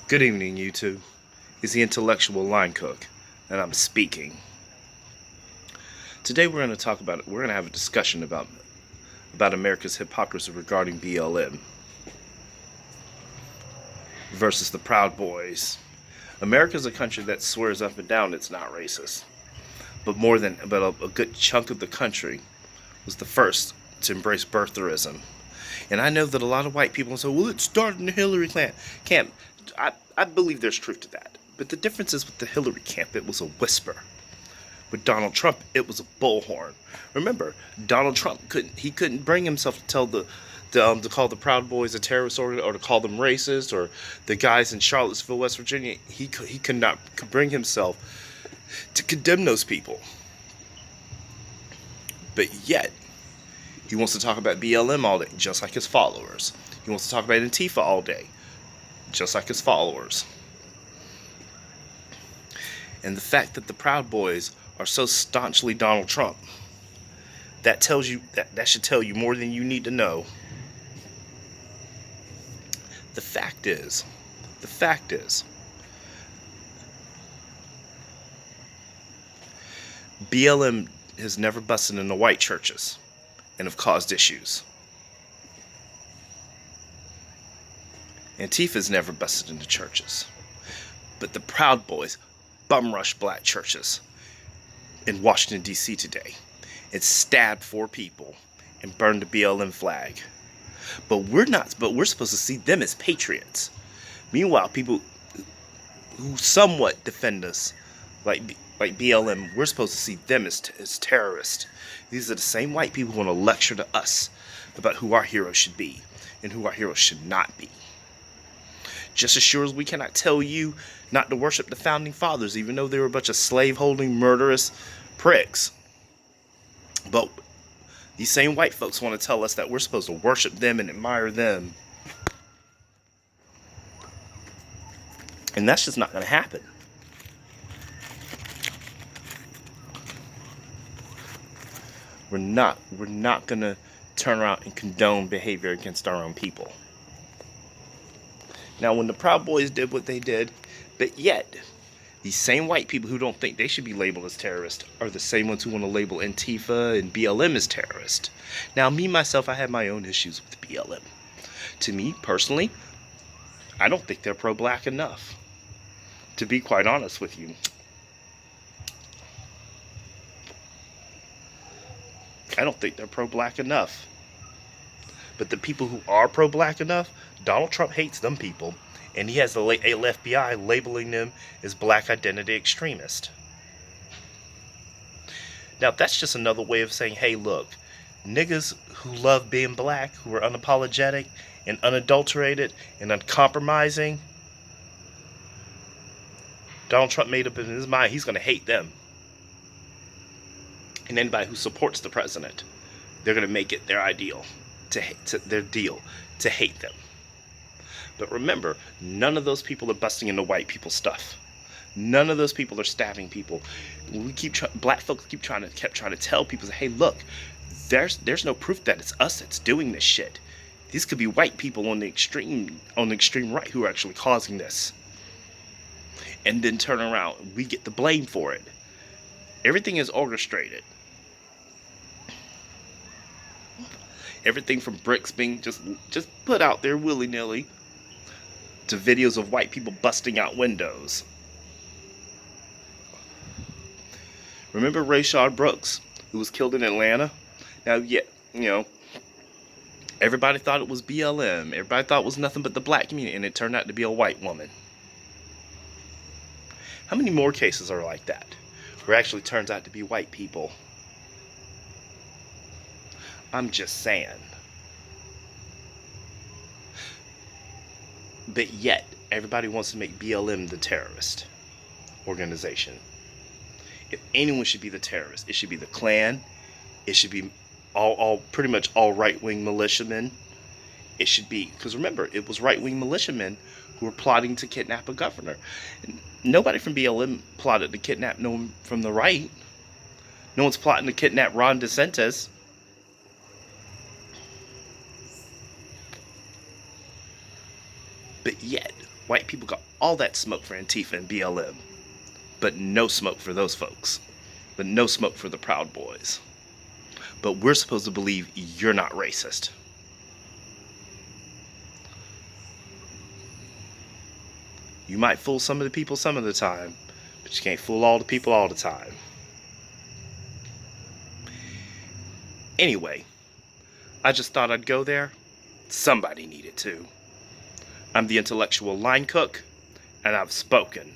Good evening, YouTube. It's the intellectual line cook, and I'm speaking. Today we're going to talk about it. We're going to have a discussion about America's hypocrisy regarding BLM versus the Proud Boys. America's a country that swears up and down it's not racist, but a good chunk of the country was the first to embrace birtherism. And I know that a lot of white people say, well, it started in the Hillary camp. I believe there's truth to that. But the difference is with the Hillary camp, it was a whisper. With Donald Trump, it was a bullhorn. Remember, Donald Trump couldn't bring himself to tell to call the Proud Boys a terrorist or to call them racist, or the guys in Charlottesville, West Virginia. He could not bring himself to condemn those people. But yet, he wants to talk about BLM all day, just like his followers. He wants to talk about Antifa all day, just like his followers. And the fact that the Proud Boys are so staunchly Donald Trump, that tells you that should tell you more than you need to know. The fact is, BLM has never busted into white churches and have caused issues. Antifa's never busted into churches. But the Proud Boys bum rush black churches in Washington, D.C. today and stabbed 4 people and burned the BLM flag. But we're supposed to see them as patriots. Meanwhile, people who somewhat defend us, like BLM, we're supposed to see them as terrorists. These are the same white people who want to lecture to us about who our heroes should be and who our heroes should not be. Just as sure as we cannot tell you not to worship the founding fathers, even though they were a bunch of slave-holding, murderous pricks. But these same white folks want to tell us that we're supposed to worship them and admire them. And that's just not going to happen. We're not going to turn around and condone behavior against our own people. Now, when the Proud Boys did what they did, but yet, these same white people who don't think they should be labeled as terrorists are the same ones who want to label Antifa and BLM as terrorists. Now, myself, I have my own issues with BLM. To me, personally, I don't think they're pro-black enough. To be quite honest with you. I don't think they're pro-black enough. But the people who are pro-black enough, Donald Trump hates them people, and he has the FBI labeling them as black identity extremist. Now, that's just another way of saying, hey, look, niggas who love being black, who are unapologetic and unadulterated and uncompromising, Donald Trump made up in his mind he's going to hate them. And anybody who supports the president, they're going to make it their ideal. Their deal to hate them. But remember, none of those people are busting into white people's stuff. None of those people are stabbing people. Black folks kept trying to tell people, hey, look, there's no proof that it's us that's doing this shit. These could be white people on the extreme right who are actually causing this. And then turn around, we get the blame for it. Everything is orchestrated. Everything from bricks being just put out there willy-nilly to videos of white people busting out windows. Remember Rayshard Brooks, who was killed in Atlanta? Now, everybody thought it was BLM. Everybody thought it was nothing but the black community, and it turned out to be a white woman. How many more cases are like that, where it actually turns out to be white people? I'm just saying. But yet, everybody wants to make BLM the terrorist organization. If anyone should be the terrorist, it should be the Klan. It should be pretty much all right-wing militiamen. It should be, because remember, it was right-wing militiamen who were plotting to kidnap a governor. Nobody from BLM plotted to kidnap no one from the right. No one's plotting to kidnap Ron DeSantis. But yet, white people got All that smoke for Antifa and BLM. But no smoke for those folks. But no smoke for the Proud Boys. But we're supposed to believe you're not racist. You might fool some of the people some of the time, but you can't fool all the people all the time. Anyway, I just thought I'd go there. Somebody needed to. I'm the intellectual line cook, and I've spoken.